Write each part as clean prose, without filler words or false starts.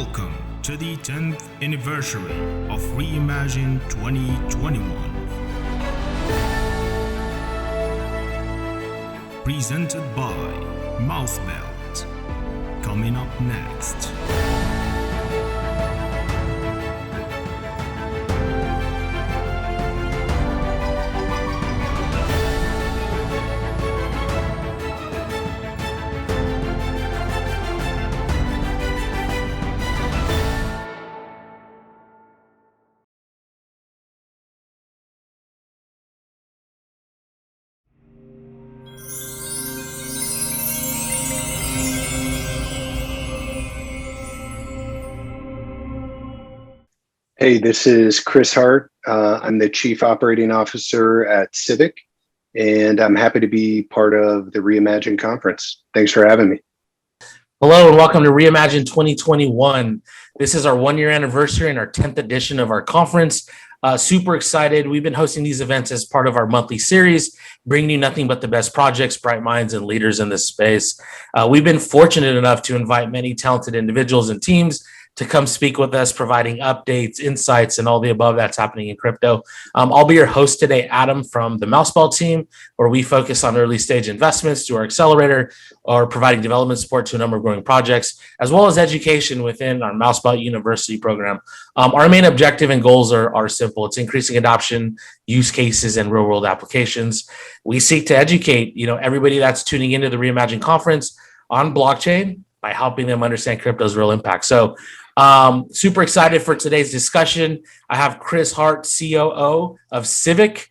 Welcome to the 10th anniversary of Reimagine 2021. Presented by Mousebelt. Coming up next. Hey, this is Chris Hart. I'm the Chief Operating Officer at Civic, and I'm happy to be part of the Reimagine Conference. Thanks for having me. Hello and welcome to Reimagine 2021. This is our 1-year anniversary and our 10th edition of our conference. Super excited. We've been hosting these events as part of our monthly series, bringing you nothing but the best projects, bright minds, and leaders in this space. We've been fortunate enough to invite many talented individuals and teams to come speak with us, providing updates, insights, and all the above that's happening in crypto. I'll be your host today, Adam, from the Mousebelt team, where we focus on early stage investments through our accelerator or providing development support to a number of growing projects, as well as education within our Mousebelt University program. Our main objective and goals are simple. It's increasing adoption, use cases, and real world applications. We seek to educate, everybody that's tuning into the Reimagine conference on blockchain by helping them understand crypto's real impact. So super excited for today's discussion. I have Chris Hart, COO of Civic,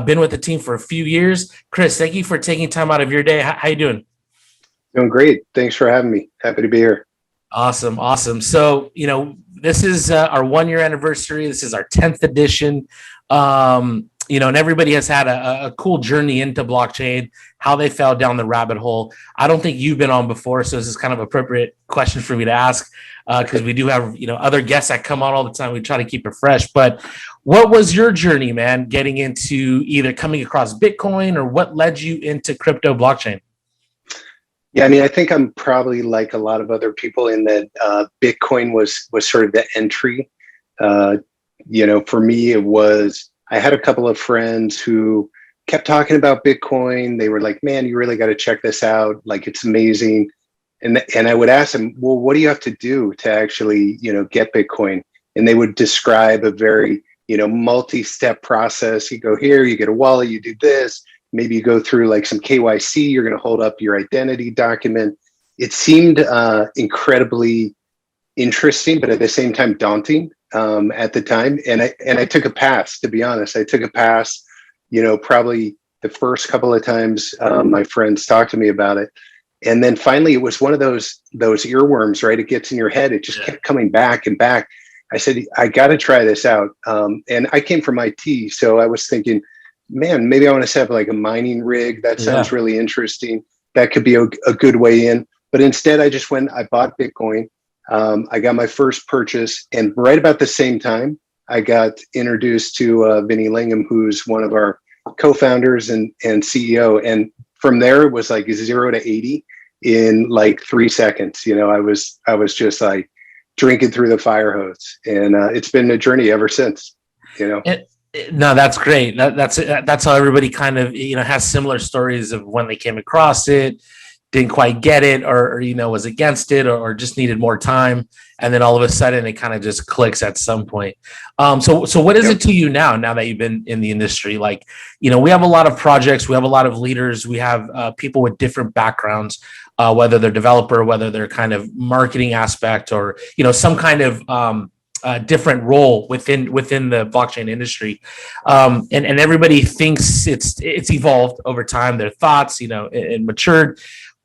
been with the team for a few years. Chris, thank you for taking time out of your day. How you doing? Doing great. Thanks for having me. Happy to be here. Awesome. So, this is our 1-year anniversary. This is our 10th edition. And everybody has had a cool journey into blockchain, how they fell down the rabbit hole. I don't think you've been on before, so this is kind of appropriate question for me to ask because we do have, other guests that come on all the time. We try to keep it fresh. But what was your journey, man, getting into either coming across Bitcoin or what led you into crypto blockchain? Yeah, I think I'm probably like a lot of other people in that Bitcoin was sort of the entry. For me, it was, I had a couple of friends who kept talking about Bitcoin. They were like, man, you really got to check this out. Like, it's amazing. And I would ask them, well, what do you have to do to actually, get Bitcoin? And they would describe a very, multi-step process. You go here, you get a wallet, you do this. Maybe you go through like some KYC. You're going to hold up your identity document. It seemed incredibly interesting, but at the same time daunting. At the time. And I took a pass, to be honest. I took a pass, probably the first couple of times my friends talked to me about it. And then finally, it was one of those earworms, right? It gets in your head. It just kept coming back and back. I said, I got to try this out. And I came from IT. So I was thinking, man, maybe I want to set up like a mining rig. That sounds really interesting. That could be a good way in. But instead, I bought Bitcoin. I got my first purchase, and right about the same time, I got introduced to Vinny Lingham, who's one of our co-founders and CEO. And from there, it was like 0 to 80 in like 3 seconds. I was just like drinking through the fire hose, and it's been a journey ever since. No, that's great. That's how everybody kind of has similar stories of when they came across it. Didn't quite get it or was against it or just needed more time. And then all of a sudden it kind of just clicks at some point. So what is it to you now that you've been in the industry? Like, we have a lot of projects, we have a lot of leaders, we have people with different backgrounds, whether they're developer, whether they're kind of marketing aspect or, some kind of different role within the blockchain industry. And everybody thinks it's evolved over time, their thoughts, and matured.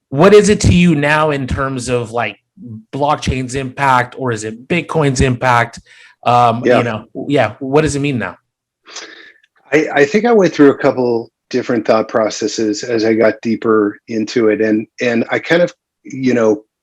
What is it to you now in terms of like blockchain's impact, or is it Bitcoin's impact? What does it mean now? I think I went through a couple different thought processes as I got deeper into it. And I kind of,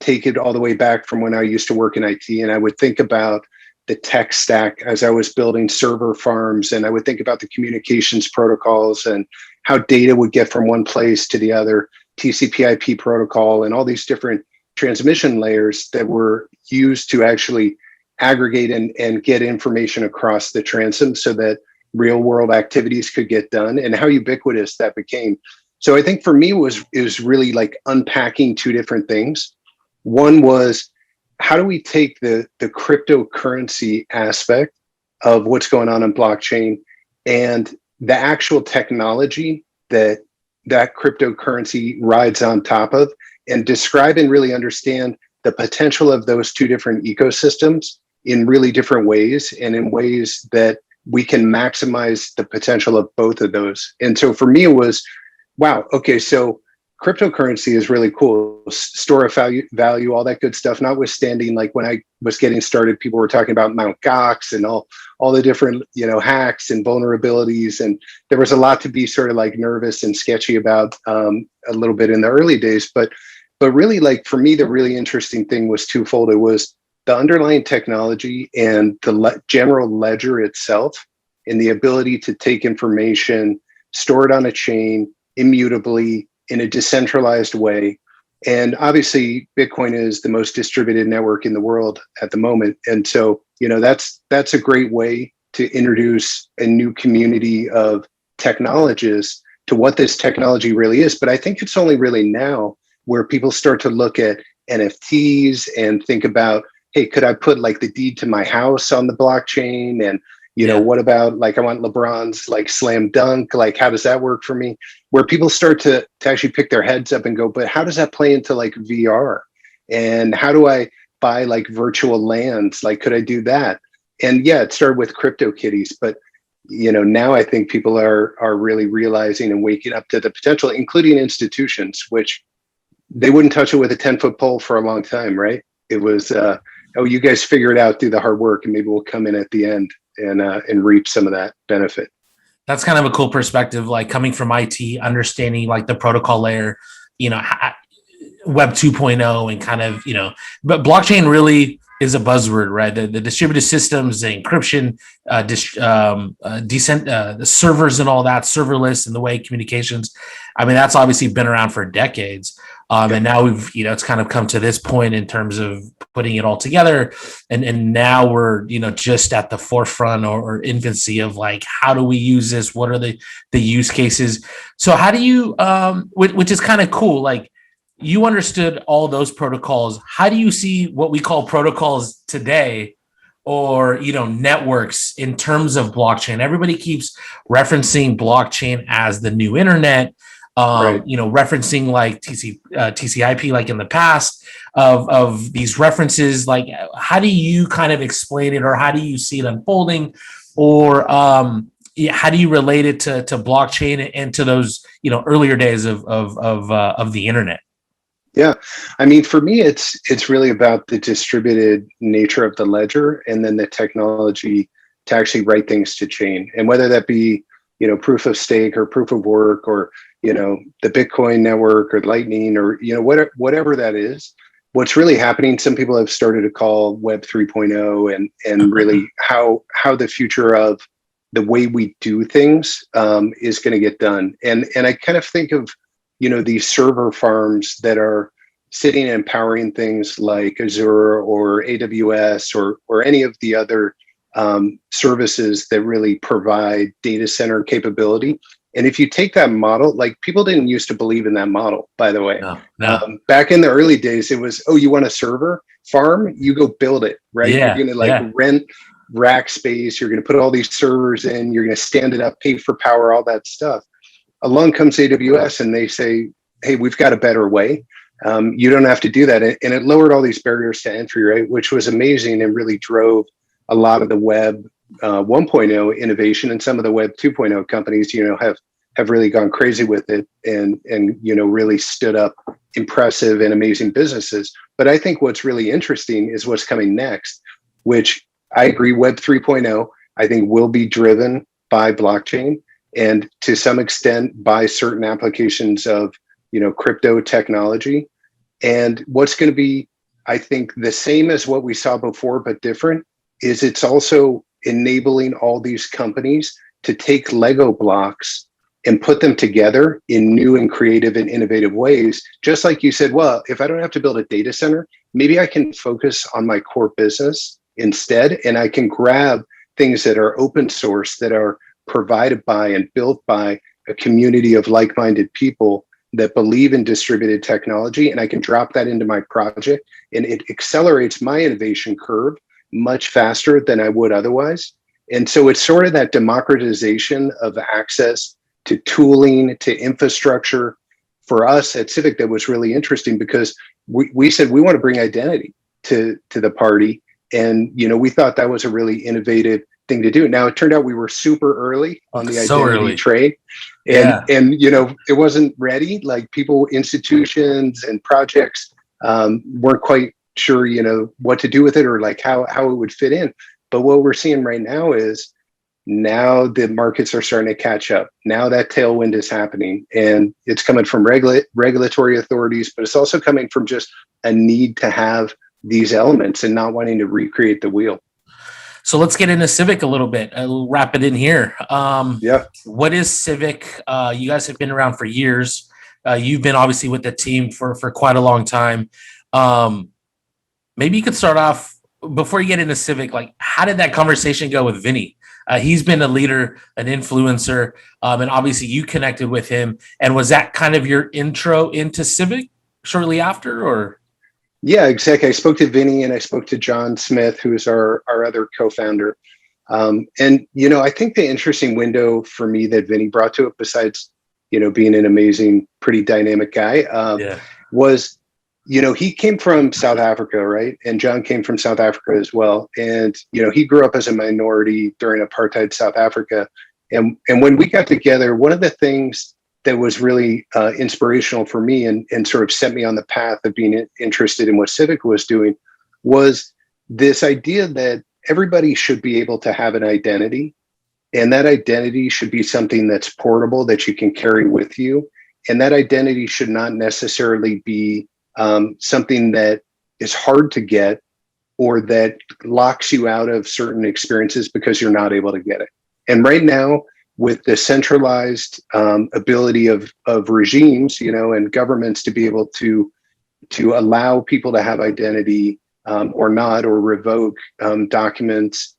take it all the way back from when I used to work in IT, and I would think about the tech stack as I was building server farms, and I would think about the communications protocols and how data would get from one place to the other, TCP/IP protocol, and all these different transmission layers that were used to actually aggregate and get information across the transom so that real world activities could get done, and how ubiquitous that became. So I think for me it was really like unpacking two different things. One was, how do we take the cryptocurrency aspect of what's going on in blockchain and the actual technology that cryptocurrency rides on top of, and describe and really understand the potential of those two different ecosystems in really different ways, and in ways that we can maximize the potential of both of those. And so for me, it was, wow, okay, so cryptocurrency is really cool, store of value, all that good stuff. Notwithstanding, like when I was getting started, people were talking about Mt. Gox and all the different, hacks and vulnerabilities. And there was a lot to be sort of like nervous and sketchy about a little bit in the early days. But really, like for me, the really interesting thing was twofold. It was the underlying technology and the general ledger itself, and the ability to take information, store it on a chain immutably in a decentralized way. And obviously, Bitcoin is the most distributed network in the world at the moment. And so, that's a great way to introduce a new community of technologists to what this technology really is. But I think it's only really now where people start to look at NFTs and think about, hey, could I put like the deed to my house on the blockchain? And, what about like, I want LeBron's like slam dunk, like, how does that work for me? Where people start to actually pick their heads up and go, but how does that play into like VR? And how do I buy like virtual lands? Like, could I do that? And yeah, it started with CryptoKitties, but now I think people are really realizing and waking up to the potential, including institutions, which they wouldn't touch it with a 10-foot pole for a long time, right? It was, you guys figure it out, do the hard work, and maybe we'll come in at the end and reap some of that benefit. That's kind of a cool perspective, like coming from IT, understanding like the protocol layer, Web 2.0, and kind of, but blockchain really is a buzzword, right? The distributed systems, the encryption, the servers and all that, serverless, and the way communications. I mean, that's obviously been around for decades. And now we've, it's kind of come to this point in terms of putting it all together. And now we're, just at the forefront or infancy of like, how do we use this? What are the use cases? So how do you, which is kind of cool. Like, you understood all those protocols. How do you see what we call protocols today, or, networks in terms of blockchain? Everybody keeps referencing blockchain as the new internet. Right. Referencing like TCP, like in the past of these references. Like, how do you kind of explain it, or how do you see it unfolding, or how do you relate it to blockchain and to those earlier days of the internet? Yeah, I mean, for me, it's really about the distributed nature of the ledger, and then the technology to actually write things to chain, and whether that be proof of stake or proof of work, or the Bitcoin network or Lightning, or whatever that is. What's really happening, some people have started to call Web 3.0, and really how the future of the way we do things is going to get done. And I kind of think of these server farms that are sitting and powering things like Azure or AWS or any of the other services that really provide data center capability. And if you take that model, like, people didn't used to believe in that model, by the way. No. Back in the early days, it was, you want a server farm? You go build it, right? Yeah, you're going to rent rack space. You're going to put all these servers in. You're going to stand it up, pay for power, all that stuff. Along comes AWS, and they say, hey, we've got a better way. You don't have to do that. And it lowered all these barriers to entry, right? Which was amazing, and really drove a lot of the Web 1.0 innovation, and some of the Web 2.0 companies, have really gone crazy with it, and really stood up impressive and amazing businesses. But I think what's really interesting is what's coming next, which I agree, Web 3.0, I think will be driven by blockchain, and to some extent by certain applications of crypto technology. And what's going to be, I think, the same as what we saw before but different is it's also enabling all these companies to take Lego blocks and put them together in new and creative and innovative ways. Just like you said, well, if I don't have to build a data center, maybe I can focus on my core business instead, and I can grab things that are open source, that are provided by and built by a community of like-minded people that believe in distributed technology, and I can drop that into my project, and it accelerates my innovation curve much faster than I would otherwise. And so it's sort of that democratization of access to tooling, to infrastructure for us at Civic that was really interesting, because we said we want to bring identity to the party. And, we thought that was a really innovative thing to do. Now, it turned out we were super early on the identity train. And it wasn't ready. Like institutions and projects weren't quite sure, what to do with it, or like how it would fit in. But what we're seeing right now is now the markets are starting to catch up. Now that tailwind is happening, and it's coming from regulatory authorities, but it's also coming from just a need to have these elements and not wanting to recreate the wheel. So let's get into Civic a little bit. I'll wrap it in here. What is Civic? You guys have been around for years. You've been obviously with the team for quite a long time. Maybe you could start off, before you get into Civic, like how did that conversation go with Vinny? He's been a leader, an influencer, and obviously you connected with him. And was that kind of your intro into Civic shortly after, or? Yeah, exactly. I spoke to Vinny and I spoke to John Smith, who is our other co-founder. And, I think the interesting window for me that Vinny brought to it, besides, being an amazing, pretty dynamic guy, was, he came from South Africa, right? And John came from South Africa as well. And, he grew up as a minority during apartheid South Africa. And when we got together, one of the things that was really inspirational for me and sort of set me on the path of being interested in what Civic was doing was this idea that everybody should be able to have an identity, and that identity should be something that's portable, that you can carry with you. And that identity should not necessarily be something that is hard to get or that locks you out of certain experiences because you're not able to get it. And right now, with the centralized ability of regimes, and governments to be able to allow people to have identity or not, or revoke documents,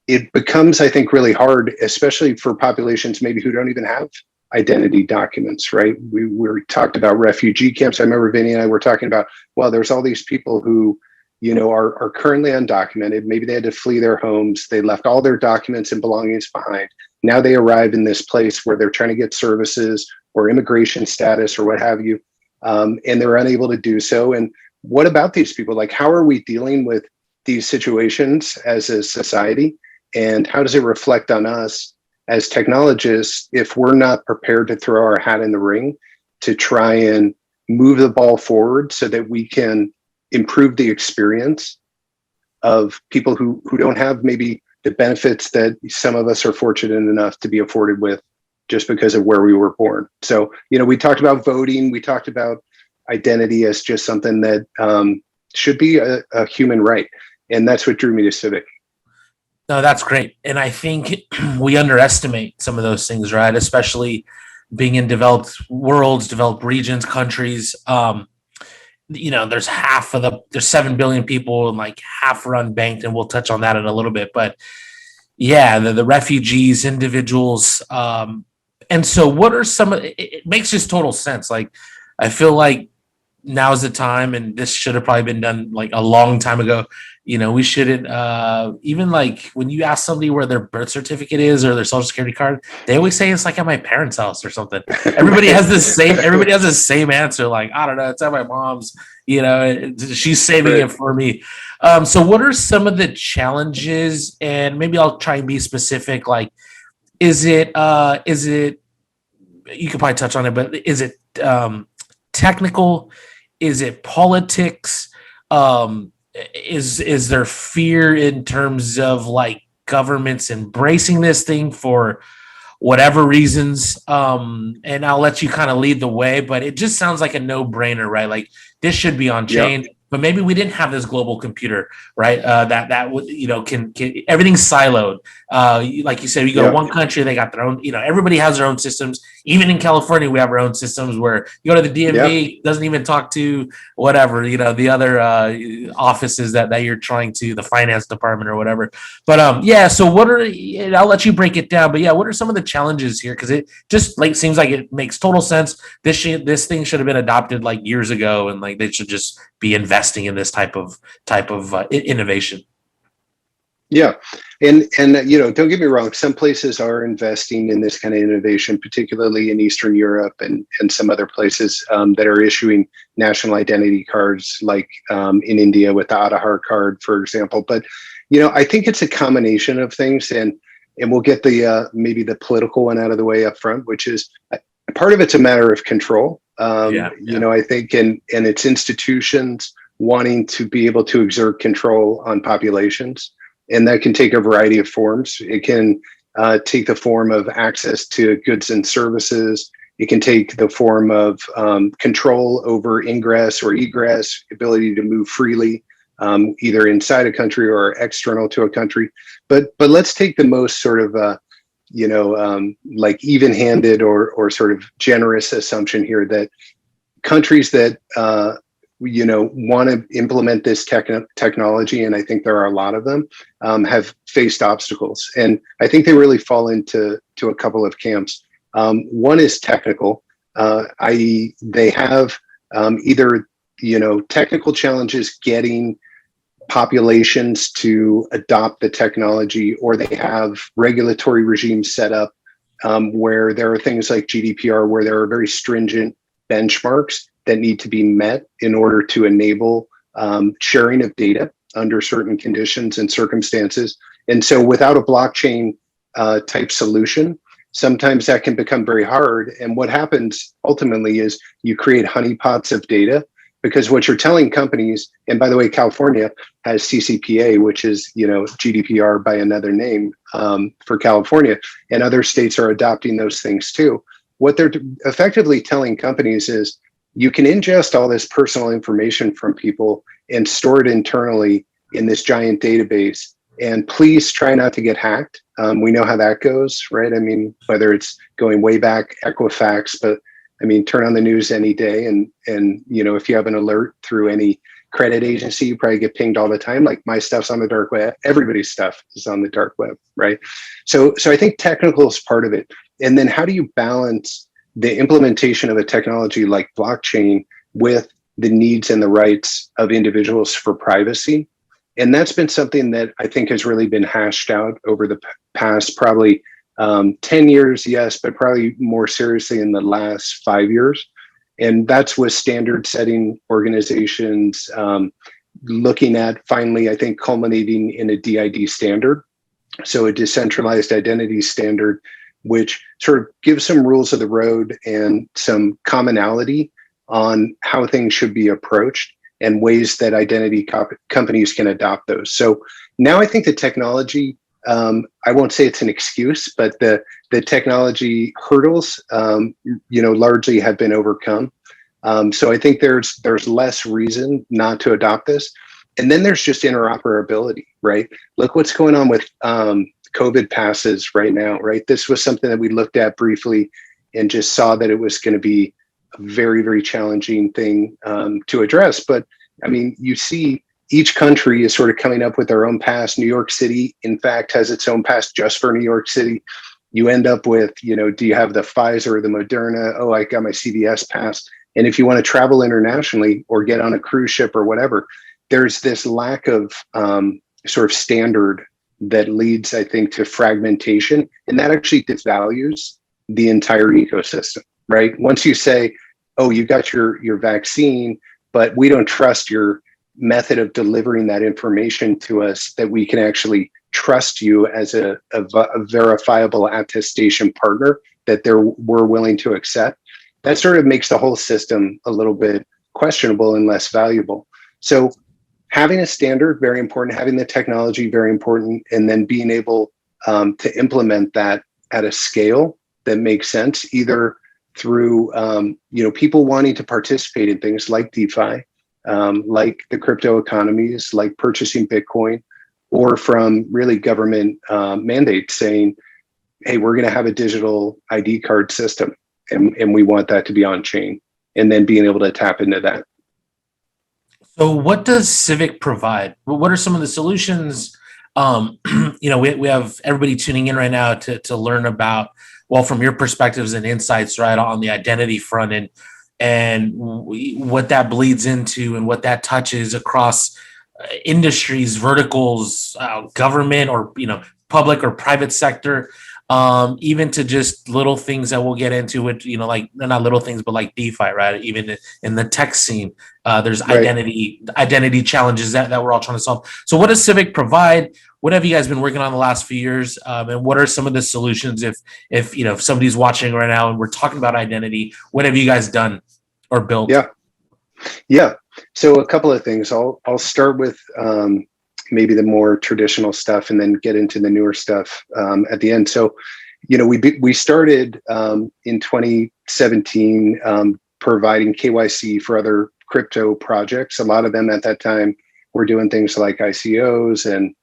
it becomes, I think, really hard, especially for populations maybe who don't even have identity documents, right? We talked about refugee camps. I remember Vinny and I were talking about, well, there's all these people who, are currently undocumented. Maybe they had to flee their homes. They left all their documents and belongings behind. Now they arrive in this place where they're trying to get services or immigration status or what have you, and they're unable to do so. And what about these people? Like, how are we dealing with these situations as a society? And how does it reflect on us as technologists if we're not prepared to throw our hat in the ring to try and move the ball forward so that we can improve the experience of people who don't have maybe the benefits that some of us are fortunate enough to be afforded with just because of where we were born. So, we talked about voting, we talked about identity as just something that should be a human right. And that's what drew me to Civic. No, that's great. And I think we underestimate some of those things, right? Especially being in developed worlds, developed regions, countries. There's there's 7 billion people and like half are unbanked, and we'll touch on that in a little bit. But yeah, the refugees, individuals. And so what are it makes just total sense. Like, I feel like now's the time, and this should have probably been done like a long time ago. We shouldn't, even like when you ask somebody where their birth certificate is or their social security card, they always say it's like at my parents' house or something. Everybody has the same answer. Like, I don't know, it's at my mom's, she's saving it for me. So what are some of the challenges? And maybe I'll try and be specific. Like, is it, you could probably touch on it, but is it technical? Is it politics? Is there fear in terms of like governments embracing this thing for whatever reasons? And I'll let you kind of lead the way, but it just sounds like a no-brainer, right? Like, this should be on chain. but maybe we didn't have this global computer, right? That would, can everything's siloed. Like you said, you go to one country, they got their own, everybody has their own systems. Even in California, we have our own systems where you go to the DMV, doesn't even talk to whatever, the other offices that you're trying to, the finance department or whatever. But so I'll let you break it down, but what are some of the challenges here? Because it just seems like it makes total sense. This thing should have been adopted like years ago, and like they should just be investing in this type of innovation. Yeah. And don't get me wrong, some places are investing in this kind of innovation, particularly in Eastern Europe and some other places that are issuing national identity cards, like in India with the Aadhaar card, for example. But, I think it's a combination of things, and we'll get the maybe the political one out of the way up front, which is part of it's a matter of control. I think, and it's institutions wanting to be able to exert control on populations. And that can take a variety of forms. It can take the form of access to goods and services. It can take the form of control over ingress or egress, ability to move freely, either inside a country or external to a country. But let's take the most sort of like even-handed or sort of generous assumption here that countries that want to implement this technology, and I think there are a lot of them, have faced obstacles. And I think they really fall into a couple of camps. One is technical, i.e. they have either, technical challenges getting populations to adopt the technology, or they have regulatory regimes set up where there are things like GDPR, where there are very stringent benchmarks that need to be met in order to enable sharing of data under certain conditions and circumstances. And so without a blockchain type solution, sometimes that can become very hard. And what happens ultimately is you create honeypots of data, because what you're telling companies, and by the way, California has CCPA, which is, GDPR by another name for California, and other states are adopting those things too. What they're effectively telling companies is, you can ingest all this personal information from people and store it internally in this giant database. And please try not to get hacked. We know how that goes, right? I mean, whether it's going way back, Equifax, but I mean, turn on the news any day. And if you have an alert through any credit agency, you probably get pinged all the time. Like my stuff's on the dark web. Everybody's stuff is on the dark web, right? So I think technical is part of it. And then how do you balance the implementation of a technology like blockchain with the needs and the rights of individuals for privacy? And that's been something that I think has really been hashed out over the past probably 10 years, yes, but probably more seriously in the last 5 years. And that's with standard setting organizations looking at finally, I think, culminating in a DID standard. So a decentralized identity standard, which sort of gives some rules of the road and some commonality on how things should be approached and ways that identity companies can adopt those. So now I think the technology, I won't say it's an excuse, but the technology hurdles, largely have been overcome. So I think there's less reason not to adopt this. And then there's just interoperability, right? Look what's going on with COVID passes right now, right? This was something that we looked at briefly and just saw that it was going to be a very, very challenging thing to address. But I mean, you see each country is sort of coming up with their own pass. New York City, in fact, has its own pass just for New York City. You end up with, do you have the Pfizer or the Moderna? Oh, I got my CVS pass. And if you want to travel internationally or get on a cruise ship or whatever, there's this lack of sort of standard that leads, I think, to fragmentation, and that actually devalues the entire ecosystem, right? Once you say, oh, you got your vaccine, but we don't trust your method of delivering that information to us, that we can actually trust you as a verifiable attestation partner that we're willing to accept, that sort of makes the whole system a little bit questionable and less valuable. So having a standard, very important, having the technology, very important, and then being able to implement that at a scale that makes sense, either through people wanting to participate in things like DeFi, like the crypto economies, like purchasing Bitcoin, or from really government mandates saying, hey, we're going to have a digital ID card system, and we want that to be on chain, and then being able to tap into that. So what does Civic provide? What are some of the solutions? We have everybody tuning in right now to learn about, well, from your perspectives and insights, right, on the identity front, and what that bleeds into and what that touches across industries, verticals, government, or public or private sector, even to just little things that we'll get into with, like not little things, but like DeFi, right? Even in the tech scene, there's Right. identity challenges that we're all trying to solve. So what does Civic provide? What have you guys been working on the last few years? And what are some of the solutions if somebody's watching right now and we're talking about identity, what have you guys done or built? Yeah. So a couple of things. I'll start with maybe the more traditional stuff, and then get into the newer stuff at the end. So, we started in 2017 providing KYC for other crypto projects. A lot of them at that time were doing things like ICOs and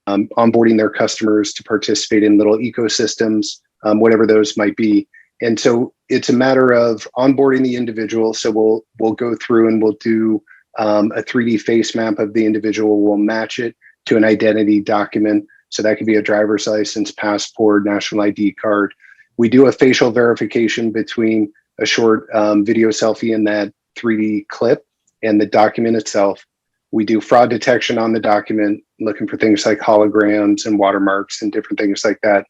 onboarding their customers to participate in little ecosystems, whatever those might be. And so it's a matter of onboarding the individual. So we'll go through and we'll do a 3D face map of the individual. We'll match it to an identity document. So that could be a driver's license, passport, national ID card. We do a facial verification between a short video selfie and that 3D clip and the document itself. We do fraud detection on the document, looking for things like holograms and watermarks and different things like that.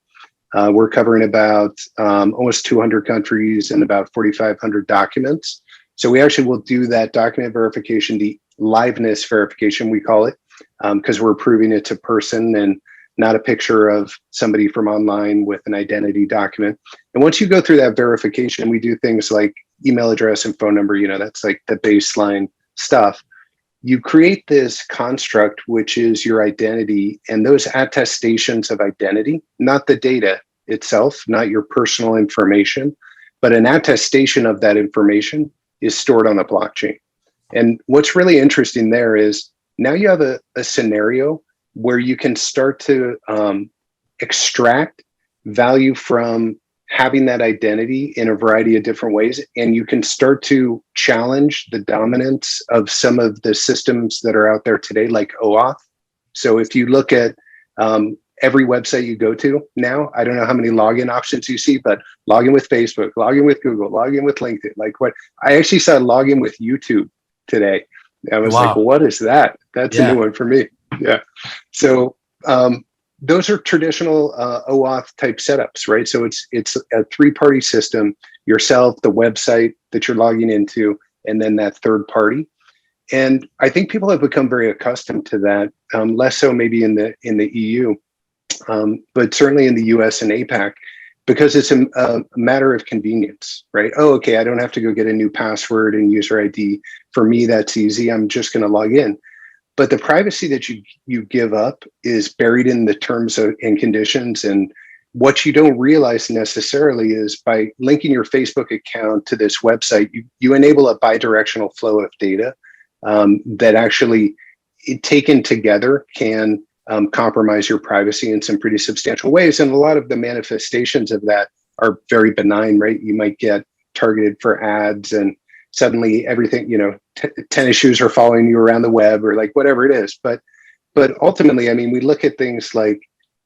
We're covering about almost 200 countries and about 4,500 documents. So we actually will do that document verification, the liveness verification, we call it, because we're proving it's a person and not a picture of somebody from online with an identity document. And once you go through that verification, we do things like email address and phone number, that's like the baseline stuff. You create this construct, which is your identity, and those attestations of identity, not the data itself, not your personal information, but an attestation of that information is stored on a blockchain. And what's really interesting there is now you have a scenario where you can start to extract value from having that identity in a variety of different ways. And you can start to challenge the dominance of some of the systems that are out there today, like OAuth. So if you look at every website you go to now, I don't know how many login options you see, but log in with Facebook, log in with Google, log in with LinkedIn. Like what I actually saw log in with YouTube today. I was like, what is that? That's a new one for me. Yeah. So those are traditional OAuth type setups, right? So it's a three-party system: yourself, the website that you're logging into, and then that third party. And I think people have become very accustomed to that, less so maybe in the EU, but certainly in the US and APAC, because it's a matter of convenience, right? Oh, okay, I don't have to go get a new password and user ID. For me, that's easy. I'm just going to log in. But the privacy that you give up is buried in the terms and conditions. And what you don't realize necessarily is by linking your Facebook account to this website, you enable a bidirectional flow of data that actually, taken together, can compromise your privacy in some pretty substantial ways. And a lot of the manifestations of that are very benign, right? You might get targeted for ads, and suddenly everything, tennis shoes are following you around the web, or like whatever it is. But ultimately, I mean, we look at things like,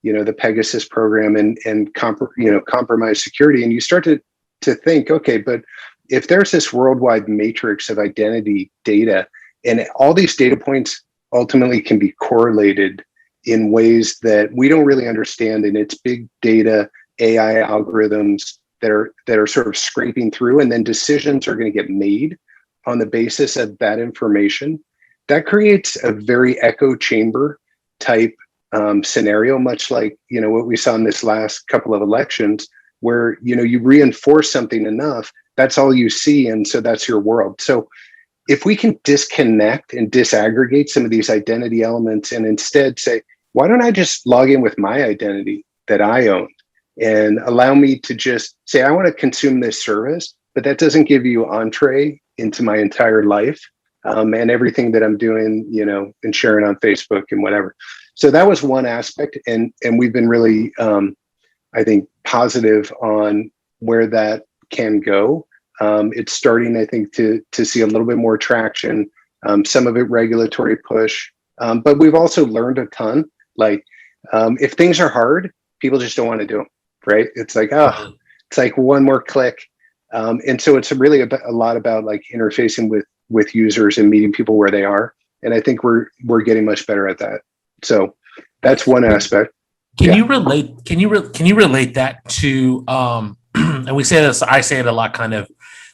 the Pegasus program and compromise security, and you start to think, okay, but if there's this worldwide matrix of identity data, and all these data points ultimately can be correlated in ways that we don't really understand, and it's big data AI algorithms that are sort of scraping through, and then decisions are going to get made on the basis of that information. That creates a very echo chamber type scenario, much like what we saw in this last couple of elections, where you reinforce something enough, that's all you see, and so that's your world. So if we can disconnect and disaggregate some of these identity elements, and instead say, why don't I just log in with my identity that I own, and allow me to just say, I want to consume this service, but that doesn't give you entree into my entire life. and everything that I'm doing, and sharing on Facebook and whatever. So that was one aspect, and we've been really, I think, positive on where that can go. It's starting, I think, to see a little bit more traction. Some of it regulatory push, but we've also learned a ton. Like, if things are hard, people just don't want to do them, right? It's like, it's like one more click. And so it's really a lot about like interfacing with users and meeting people where they are. And I think we're getting much better at that. So that's one aspect. Can you relate that to, and we say this, I say it a lot, kind of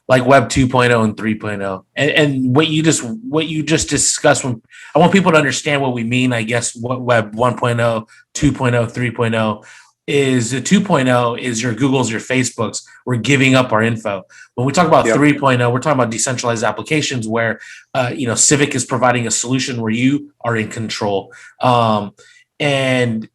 like Web 2.0 and 3.0, and what you just discussed. When I want people to understand what we mean, I guess, what Web 1.0, 2.0, 3.0 is. The 2.0 is your Googles, your Facebooks. We're giving up our info. When we talk about 3.0, we're talking about decentralized applications where, Civic is providing a solution where you are in control. And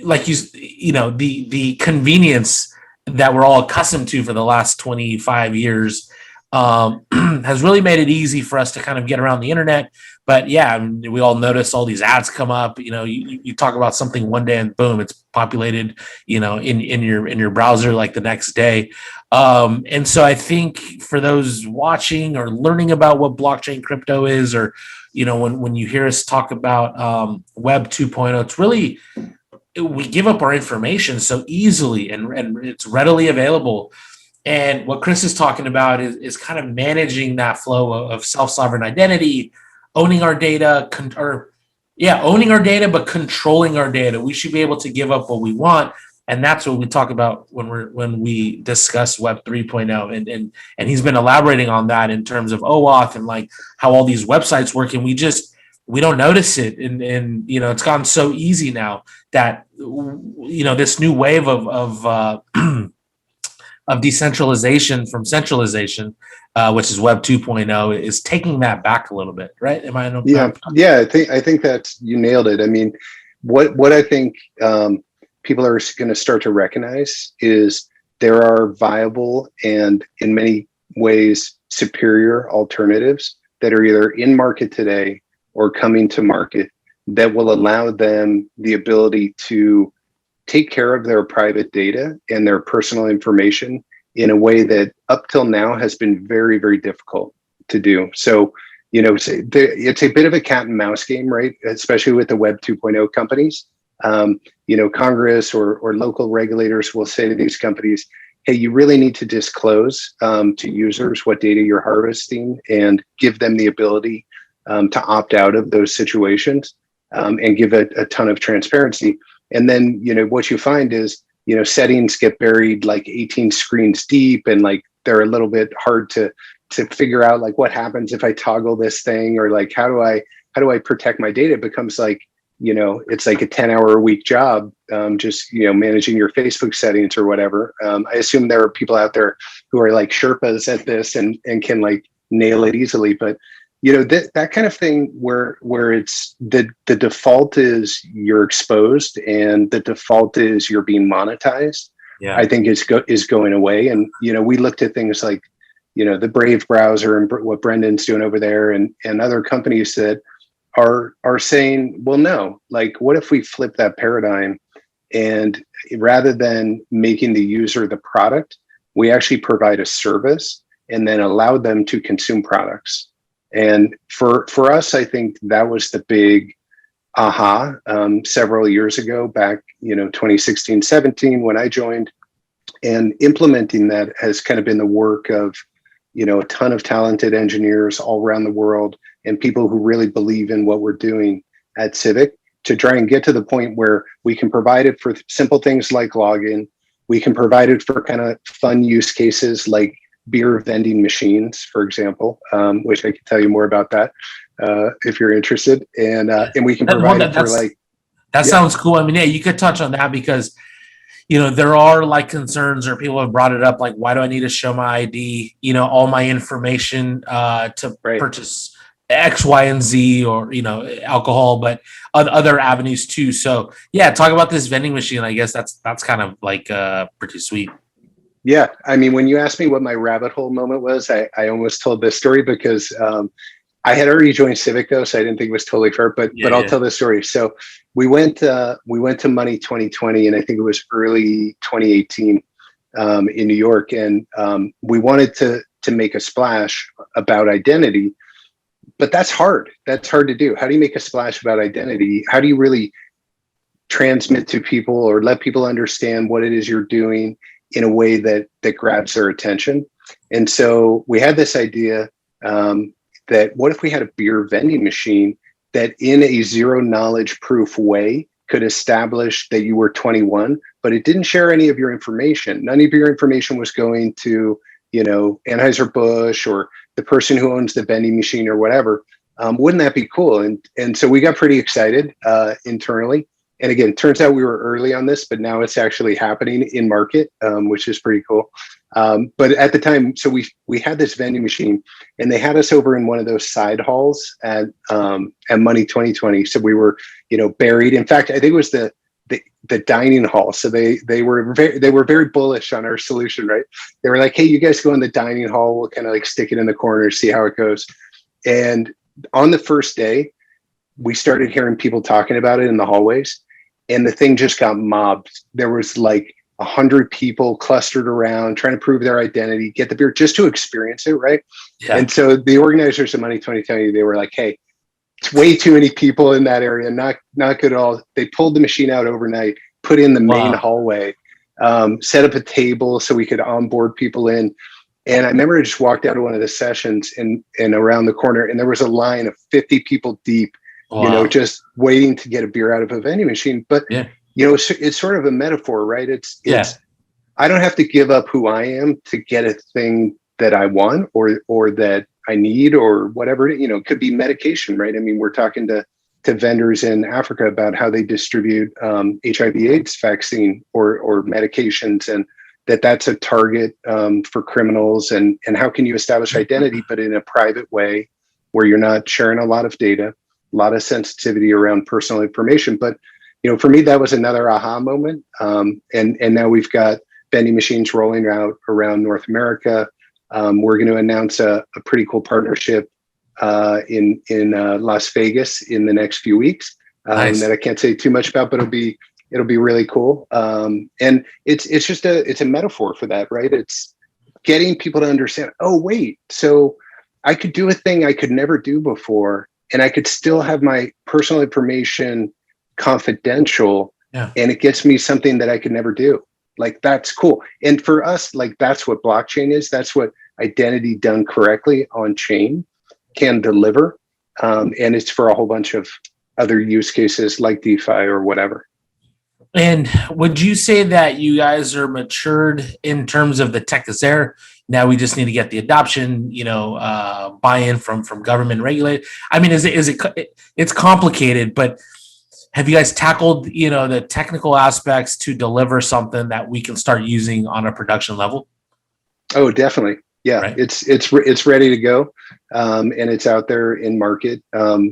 like the convenience that we're all accustomed to for the last 25 years has really made it easy for us to kind of get around the internet. But yeah, I mean, we all notice all these ads come up. You talk about something one day and boom, it's populated, in your browser like the next day. And so I think for those watching or learning about what blockchain crypto is, or when you hear us talk about Web 2.0, it's really, we give up our information so easily and it's readily available. And what Chris is talking about is kind of managing that flow of self-sovereign identity, owning our data, owning our data, but controlling our data. We should be able to give up what we want. And that's what we talk about when we discuss Web 3.0. And he's been elaborating on that in terms of OAuth and like how all these websites work. And we don't notice it. And it's gotten so easy now that, this new wave of decentralization from centralization, which is Web 2.0, is taking that back a little bit, right? Am I? Yeah. I think that's, you nailed it. I mean, what I think people are going to start to recognize is there are viable and in many ways superior alternatives that are either in market today or coming to market that will allow them the ability to take care of their private data and their personal information in a way that up till now has been very, very difficult to do. So, it's a bit of a cat and mouse game, right? Especially with the Web 2.0 companies. Congress or local regulators will say to these companies, hey, you really need to disclose to users what data you're harvesting and give them the ability to opt out of those situations and give a ton of transparency. And then, what you find is, settings get buried like 18 screens deep, and like they're a little bit hard to figure out like what happens if I toggle this thing, or like how do I protect my data. It becomes like, it's like a 10-hour-a-week job, just, managing your Facebook settings or whatever. I assume there are people out there who are like Sherpas at this and can like nail it easily. But, that kind of thing where it's the default is you're exposed and the default is you're being monetized. Yeah. I think is going away. And, we looked at things like, the Brave browser and what Brendan's doing over there and other companies that are saying, well, no, like, what if we flip that paradigm, and rather than making the user the product, we actually provide a service and then allow them to consume products. And for us, I think that was the big aha several years ago, back, 2016, 17, when I joined. And implementing that has kind of been the work of, a ton of talented engineers all around the world and people who really believe in what we're doing at Civic, to try and get to the point where we can provide it for simple things like login. We can provide it for kind of fun use cases like beer vending machines, for example, which I can tell you more about that if you're interested. And we can provide it for like. That sounds cool. I mean, yeah, you could touch on that because, there are like concerns, or people have brought it up, like, why do I need to show my ID, all my information to purchase X, Y, and Z, or, alcohol, but other avenues too. So yeah, talk about this vending machine. I guess that's kind of like pretty sweet. Yeah. I mean, when you asked me what my rabbit hole moment was, I almost told this story because, I had already joined Civico, so I didn't think it was totally fair, but I'll tell the story. So we went to Money 2020, and I think it was early 2018 in New York, and we wanted to make a splash about identity, but that's hard. That's hard to do. How do you make a splash about identity? How do you really transmit to people or let people understand what it is you're doing in a way that grabs their attention? And so we had this idea that what if we had a beer vending machine that in a zero knowledge proof way could establish that you were 21, but it didn't share any of your information. None of your information was going to, Anheuser-Busch or the person who owns the vending machine or whatever. Wouldn't that be cool? And so we got pretty excited internally. And again, turns out we were early on this, but now it's actually happening in market, which is pretty cool. But at the time, so we had this vending machine, and they had us over in one of those side halls at Money 2020. So we were, buried. In fact, I think it was the dining hall. So they were very bullish on our solution, right? They were like, "Hey, you guys go in the dining hall. We'll kind of like stick it in the corner, see how it goes." And on the first day, we started hearing people talking about it in the hallways, and the thing just got mobbed. There was like 100 people clustered around trying to prove their identity, get the beer just to experience it, right? Yeah. And so the organizers of Money 2020, they were like, "Hey, it's way too many people in that area. Not good at all." They pulled the machine out overnight, put in the main hallway, set up a table so we could onboard people in. And I remember I just walked out of one of the sessions and around the corner, and there was a line of 50 people deep, just waiting to get a beer out of a vending machine. But it's sort of a metaphor, right? It's I don't have to give up who I am to get a thing that I want or that I need or whatever. It could be medication, right? I mean, we're talking to vendors in Africa about how they distribute HIV/AIDS vaccine or medications, and that's a target for criminals. And how can you establish identity, but in a private way where you're not sharing a lot of data, a lot of sensitivity around personal information. But for me, that was another aha moment. And now we've got vending machines rolling out around North America. We're going to announce a pretty cool partnership in Las Vegas in the next few weeks that I can't say too much about, but it'll be really cool. And it's a metaphor for that, right? It's getting people to understand, oh, wait, so I could do a thing I could never do before, and I could still have my personal information confidential, and it gets me something that I could never do. Like, that's cool. And for us, like, that's what blockchain is. That's what identity done correctly on chain can deliver. And it's for a whole bunch of other use cases like DeFi or whatever. And would you say that you guys are matured in terms of the tech is there? Now we just need to get the adoption, buy-in from government regulated. I mean, it's complicated, but have you guys tackled, the technical aspects to deliver something that we can start using on a production level? Oh, definitely. Yeah, right. It's ready to go, and it's out there in market.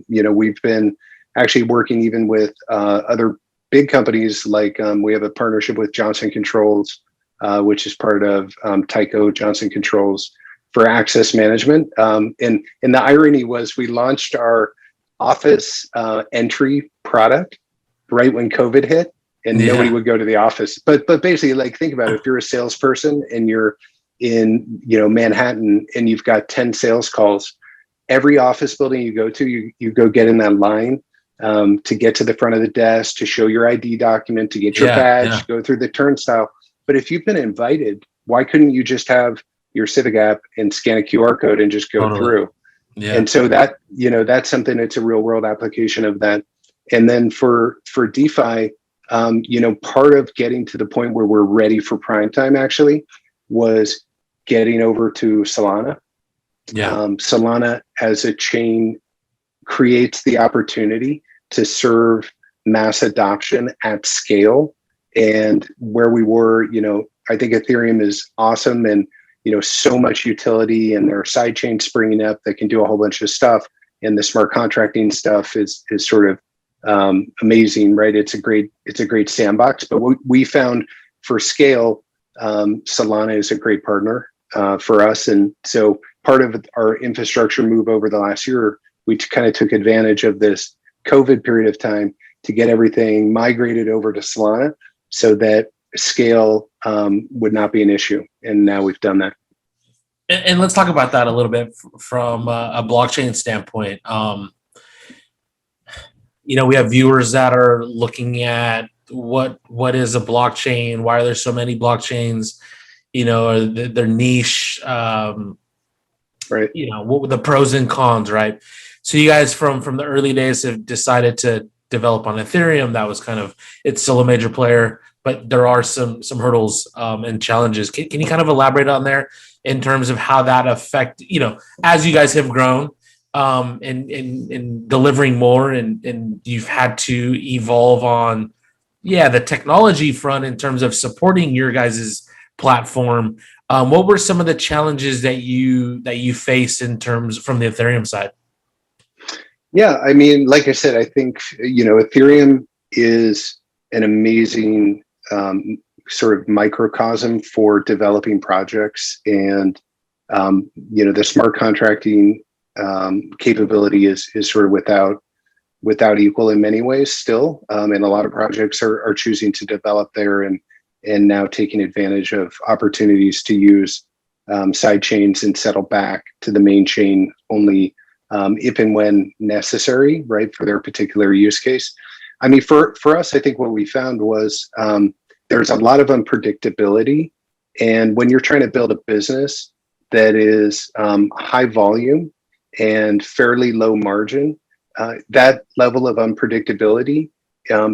We've been actually working even with other big companies, like we have a partnership with Johnson Controls, which is part of Tyco Johnson Controls for access management. And the irony was we launched our office entry product right when COVID hit, and nobody would go to the office. But basically, like, think about it. If you're a salesperson and you're in Manhattan and you've got 10 sales calls, every office building you go to, you go get in that line to get to the front of the desk, to show your ID document, to get your badge, go through the turnstile. But if you've been invited, why couldn't you just have your Civic app and scan a QR code and just go through? Yeah. And so that, that's something that's a real world application of that. And then for DeFi, part of getting to the point where we're ready for prime time actually was getting over to Solana. Yeah. Solana as a chain creates the opportunity to serve mass adoption at scale. And where we were, I think Ethereum is awesome and, so much utility, and there are side chains springing up that can do a whole bunch of stuff. And the smart contracting stuff is sort of amazing, right? It's a great sandbox. But what we found for scale, Solana is a great partner for us. And so part of our infrastructure move over the last year, we kind of took advantage of this COVID period of time to get everything migrated over to Solana so that scale would not be an issue. And now we've done that. And let's talk about that a little bit from a blockchain standpoint. We have viewers that are looking at what is a blockchain? Why are there so many blockchains? They're niche. Right. What were the pros and cons, right? So you guys from the early days have decided to develop on Ethereum. That was it's still a major player, but there are some hurdles and challenges. Can you kind of elaborate on there in terms of how that affect, as you guys have grown and delivering more and you've had to evolve on, the technology front in terms of supporting your guys' platform. What were some of the challenges that you faced in terms from the Ethereum side? Yeah, I mean, like I said, I think, Ethereum is an amazing sort of microcosm for developing projects. And, the smart contracting capability is sort of without equal in many ways still. And a lot of projects are choosing to develop there and now taking advantage of opportunities to use side chains and settle back to the main chain only if and when necessary, right, for their particular use case. I mean, for us, I think what we found was there's a lot of unpredictability. And when you're trying to build a business that is high volume and fairly low margin, that level of unpredictability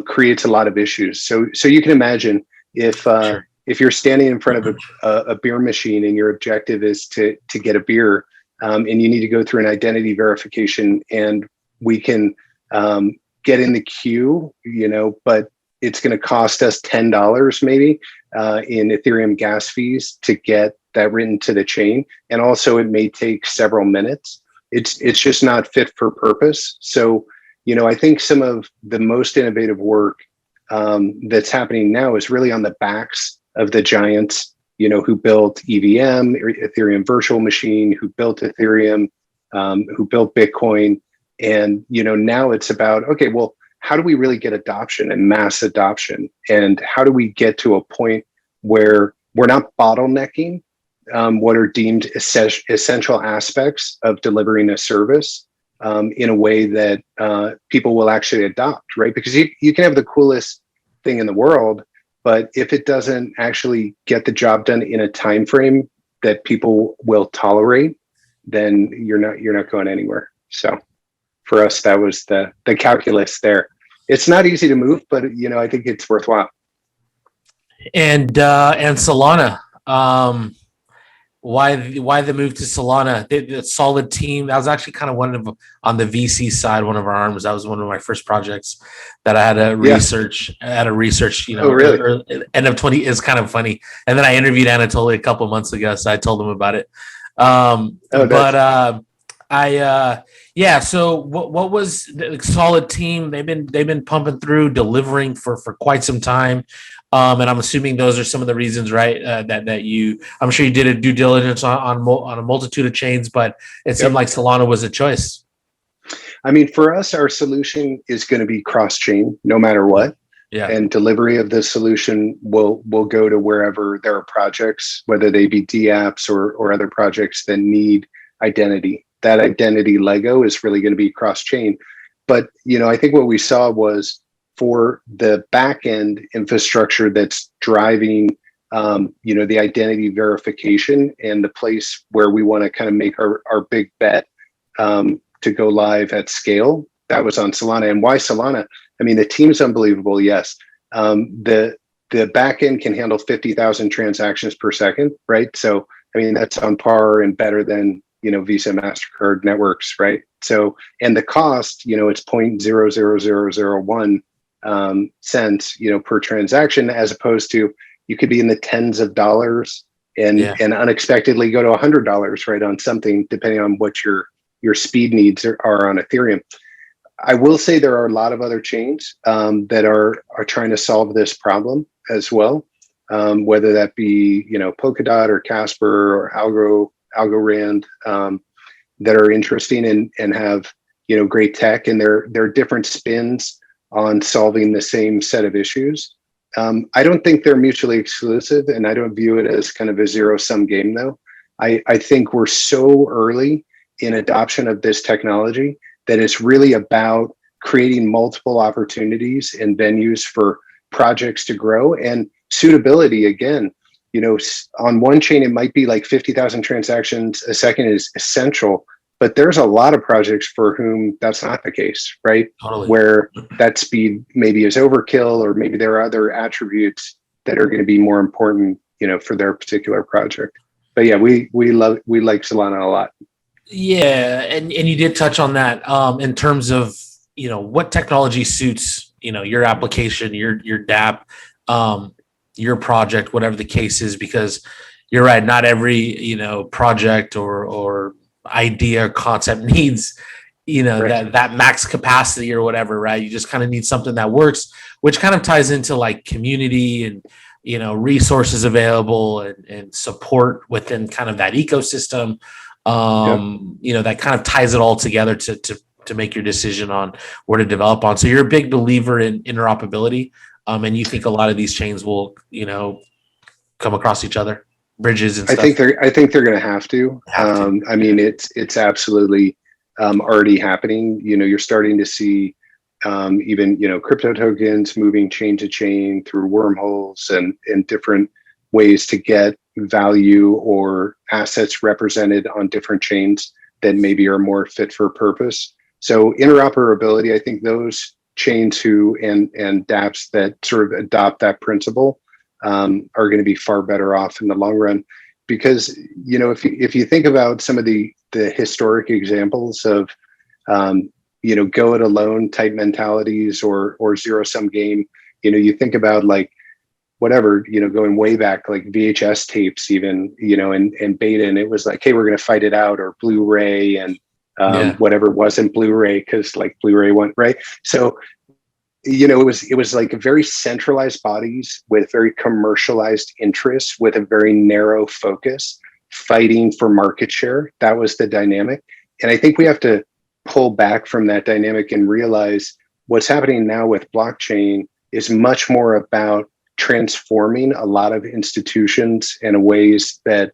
creates a lot of issues. So you can imagine if you're standing in front of a beer machine and your objective is to get a beer, and you need to go through an identity verification, and we can get in the queue, but it's going to cost us $10 maybe in Ethereum gas fees to get that written to the chain, and also it may take several minutes. It's just not fit for purpose. So, I think some of the most innovative work that's happening now is really on the backs of the giants, who built EVM, Ethereum Virtual Machine, who built Ethereum, who built Bitcoin. And, now it's about, okay, well, how do we really get adoption and mass adoption? And how do we get to a point where we're not bottlenecking what are deemed essential aspects of delivering a service in a way that people will actually adopt, right? Because you can have the coolest thing in the world, but if it doesn't actually get the job done in a time frame that people will tolerate, then you're not going anywhere. So for us, that was the calculus there. It's not easy to move, but I think it's worthwhile. And Solana, why the move to Solana? The solid team. That was actually kind of on the VC side, one of our arms. That was one of my first projects that I had to research. Oh, really? End of 20 is kind of funny. And then I interviewed Anatoly a couple months ago, so I told him about it. So what was the solid team? They've been pumping through, delivering for quite some time. And I'm assuming those are some of the reasons, right? I'm sure you did a due diligence on a multitude of chains, but it seemed like Solana was a choice. I mean, for us, our solution is going to be cross-chain, no matter what. Yeah. And delivery of this solution will go to wherever there are projects, whether they be dApps or other projects that need identity. That identity Lego is really going to be cross-chain. But I think what we saw was, for the back-end infrastructure that's driving, the identity verification and the place where we want to kind of make our big bet to go live at scale, that was on Solana. And why Solana? I mean, the team's unbelievable, yes. The back-end can handle 50,000 transactions per second, right? So, I mean, that's on par and better than, Visa, MasterCard networks, right? So, and the cost, it's 0.00001 cents, per transaction, as opposed to you could be in the tens of dollars and unexpectedly go to $100, right, on something, depending on what your speed needs are on Ethereum. I will say there are a lot of other chains that are trying to solve this problem as well, whether that be Polkadot or Casper or Algorand, that are interesting and have, great tech, and they're different spins on solving the same set of issues. I don't think they're mutually exclusive, and I don't view it as kind of a zero-sum game, though. I think we're so early in adoption of this technology that it's really about creating multiple opportunities and venues for projects to grow. And suitability, again, on one chain, it might be like 50,000 transactions a second is essential, but there's a lot of projects for whom that's not the case, right? Totally. Where that speed maybe is overkill, or maybe there are other attributes that are going to be more important, for their particular project. But yeah, we like Solana a lot. Yeah, and you did touch on that in terms of what technology suits your application, your dApp, your project, whatever the case is, because you're right, not every project or idea or concept needs right. that max capacity or whatever, right? You just kind of need something that works, which kind of ties into like community and resources available and support within kind of that ecosystem. That kind of ties it all together to make your decision on where to develop on. So you're a big believer in interoperability, and you think a lot of these chains will come across each other, bridges and stuff. I think they're going to have to. I mean, it's absolutely already happening. You're starting to see even crypto tokens moving chain to chain through wormholes and different ways to get value or assets represented on different chains that maybe are more fit for purpose. So interoperability, I think those chains and dApps that sort of adopt that principle are going to be far better off in the long run, because if you think about some of the historic examples of go it alone type mentalities or zero sum game, you think about like whatever, going way back, like VHS tapes even, and beta, and it was like, hey, we're going to fight it out, or Blu-ray and whatever wasn't Blu-ray, because like Blu-ray went right. So it was like very centralized bodies with very commercialized interests with a very narrow focus, fighting for market share. That was the dynamic. And I think we have to pull back from that dynamic and realize what's happening now with blockchain is much more about transforming a lot of institutions in ways that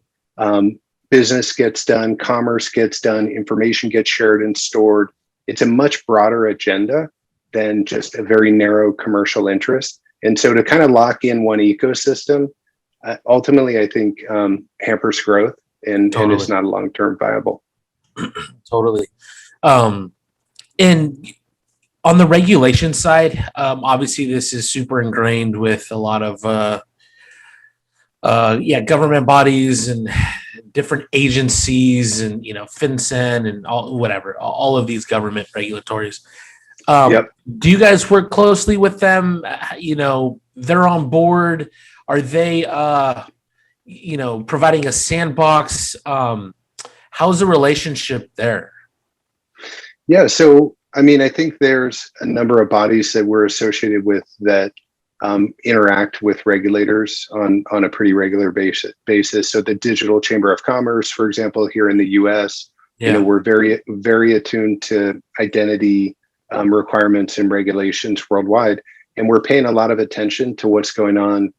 business gets done, commerce gets done, information gets shared and stored. It's a much broader agenda than just a very narrow commercial interest. And so to kind of lock in one ecosystem, ultimately, I think hampers growth and is not long-term viable. Totally. And on the regulation side, obviously this is super ingrained with a lot of government bodies and different agencies and FinCEN and all of these government regulatories. Do you guys work closely with them? They're on board. Are they providing a sandbox? How's the relationship there? Yeah, so I mean, I think there's a number of bodies that we're associated with that interact with regulators on a pretty regular basis. So the Digital Chamber of Commerce, for example, here in the U.S., we're very, very attuned to identity requirements and regulations worldwide, and we're paying a lot of attention to what's going on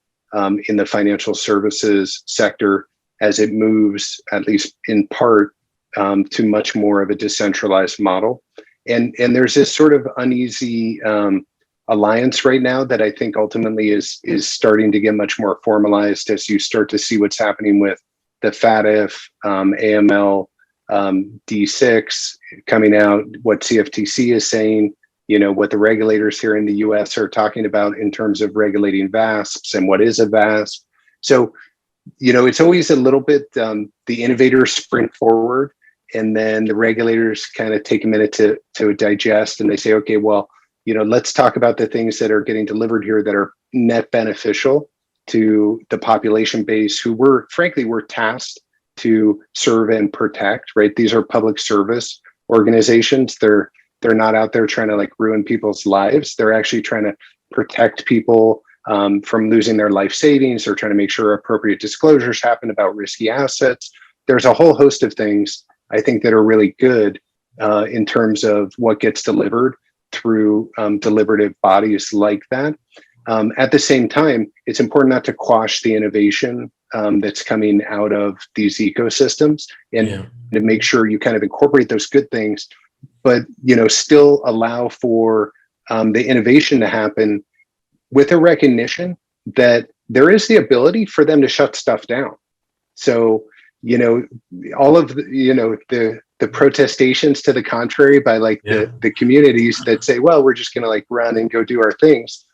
in the financial services sector as it moves, at least in part, to much more of a decentralized model. And there's this sort of uneasy alliance right now that I think ultimately is starting to get much more formalized as you start to see what's happening with the FATF, AML, D6 coming out, what CFTC is saying, what the regulators here in the US are talking about in terms of regulating VASPs and what is a VASP. So, it's always a little bit, the innovators sprint forward, and then the regulators kind of take a minute to digest, and they say, okay, well, let's talk about the things that are getting delivered here that are net beneficial to the population base who we're tasked to serve and protect, right? These are public service organizations. They're not out there trying to like ruin people's lives. They're actually trying to protect people from losing their life savings. They're trying to make sure appropriate disclosures happen about risky assets. there's a whole host of things I think that are really good in terms of what gets delivered through deliberative bodies like that. At the same time, it's important not to quash the innovation that's coming out of these ecosystems, and to make sure you kind of incorporate those good things, but still allow for the innovation to happen with a recognition that there is the ability for them to shut stuff down. So all of the protestations to the contrary by the communities that say, well, we're just going to run and go do our things.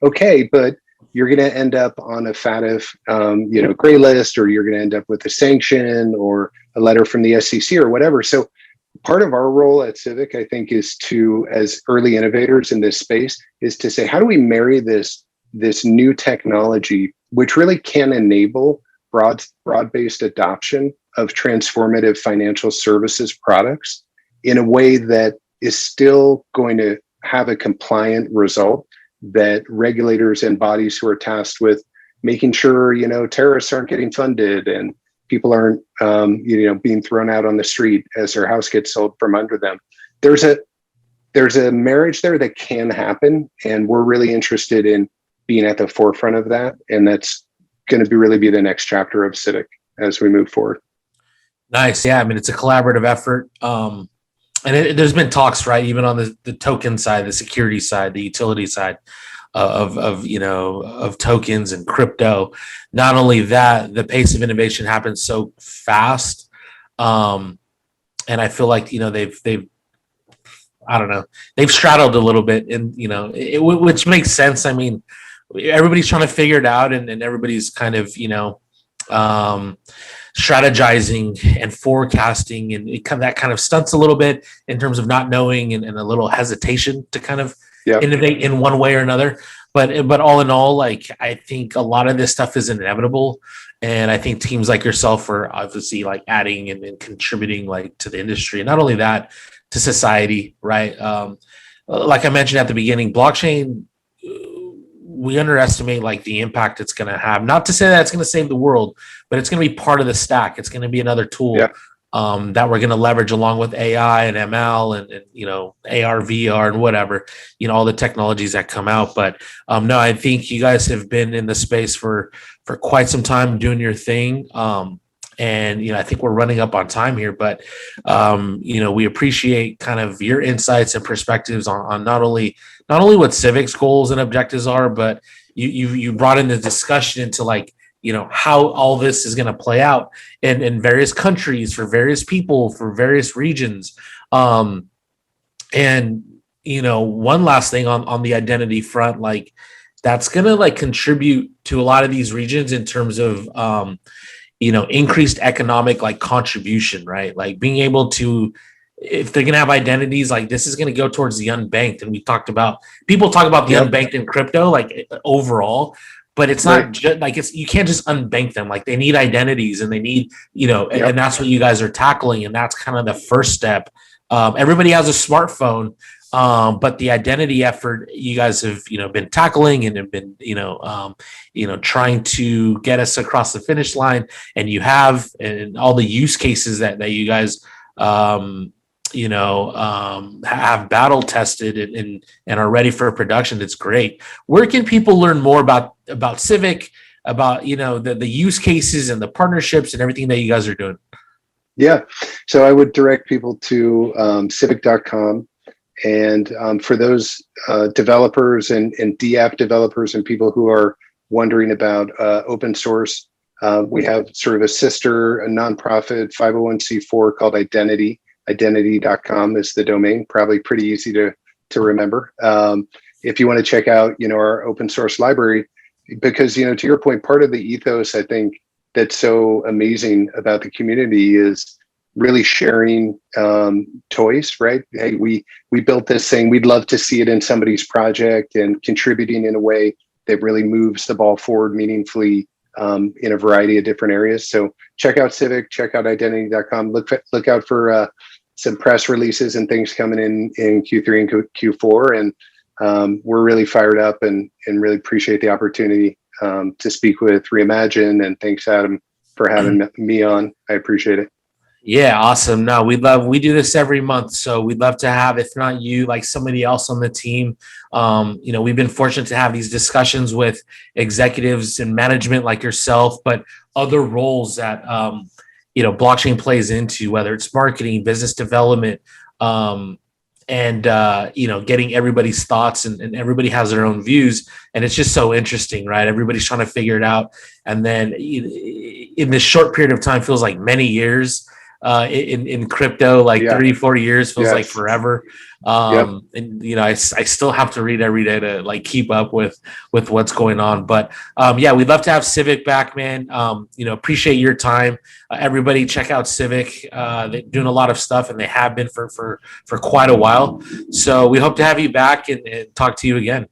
Okay, but you're going to end up on a FATF, gray list, or you're going to end up with a sanction or a letter from the SEC or whatever. So part of our role at Civic, I think, is to, as early innovators in this space, is to say, how do we marry this new technology, which really can enable broad-based adoption of transformative financial services products in a way that is still going to have a compliant result, that regulators and bodies who are tasked with making sure terrorists aren't getting funded and people aren't being thrown out on the street as their house gets sold from under them. There's a marriage there that can happen, and we're really interested in being at the forefront of that, and that's going to really be the next chapter of Civic as we move forward. Nice. Yeah, I mean, it's a collaborative effort. And there's been talks, right, even on the token side, the security side, the utility side of tokens and crypto. Not only that, the pace of innovation happens so fast, and I feel like they've I don't know, they've straddled a little bit, and which makes sense. I mean, everybody's trying to figure it out, and everybody's kind of strategizing and forecasting, and that kind of stunts a little bit in terms of not knowing and a little hesitation to kind of innovate in one way or another. But all in all, I think a lot of this stuff is inevitable, and I think teams like yourself are obviously adding and contributing to the industry, and not only that, to society, right? Like I mentioned at the beginning, blockchain, we underestimate the impact it's going to have. Not to say that it's going to save the world, but it's going to be part of the stack. It's going to be another tool that we're going to leverage along with AI and ML and AR, VR, and whatever, all the technologies that come out. But no, I think you guys have been in the space for quite some time doing your thing. And I think we're running up on time here, but we appreciate kind of your insights and perspectives on not only what Civic's goals and objectives are, but you brought in the discussion into how all this is going to play out in various countries, for various people, for various regions. And one last thing on the identity front, that's going to contribute to a lot of these regions in terms of increased economic contribution, right? Being able to, if they're going to have identities, this is going to go towards the unbanked. And people talk about the unbanked in crypto, overall, but it's not just you can't just unbank them. They need identities, and they need, and that's what you guys are tackling. And that's kind of the first step. Everybody has a smartphone, but the identity effort you guys have, been tackling and have been, trying to get us across the finish line, and you have, and all the use cases that you guys, have battle tested and are ready for production. It's great. Where can people learn more about Civic, about, the use cases and the partnerships and everything that you guys are doing? Yeah. So I would direct people to civic.com. And for those developers and DApp developers and people who are wondering about open source, we have sort of a nonprofit 501c4 called Identity. Identity.com is the domain, probably pretty easy to remember. If you want to check out, our open source library, because, to your point, part of the ethos, I think, that's so amazing about the community is really sharing toys, right? Hey, we built this thing. We'd love to see it in somebody's project, and contributing in a way that really moves the ball forward meaningfully in a variety of different areas. So check out Civic, check out identity.com. Look out for some press releases and things coming in Q3 and Q4. And we're really fired up and really appreciate the opportunity to speak with Reimagine. And thanks, Adam, for having me on. I appreciate it. Yeah, awesome. No, we do this every month. So we'd love to have, if not you, like somebody else on the team. We've been fortunate to have these discussions with executives and management like yourself, but other roles that, blockchain plays into, whether it's marketing, business development, getting everybody's thoughts and everybody has their own views. And it's just so interesting, right? Everybody's trying to figure it out. And then in this short period of time, feels like many years. In crypto, like 3-4 years feels like forever. And I still have to read every day to like keep up with what's going on. But we'd love to have Civic back, man. Appreciate your time. Everybody check out Civic. They're doing a lot of stuff, and they have been for quite a while. So we hope to have you back and talk to you again.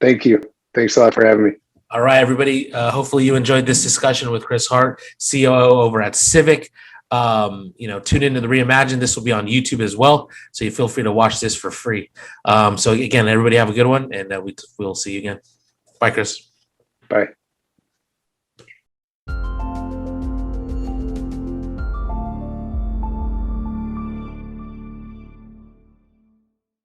Thank you. Thanks a lot for having me. All right, everybody. Hopefully you enjoyed this discussion with Chris Hart, COO over at Civic. Tune into the Reimagine. This will be on YouTube as well, so you feel free to watch this for free. So again, everybody have a good one, and we'll see you again. Bye, Chris. Bye.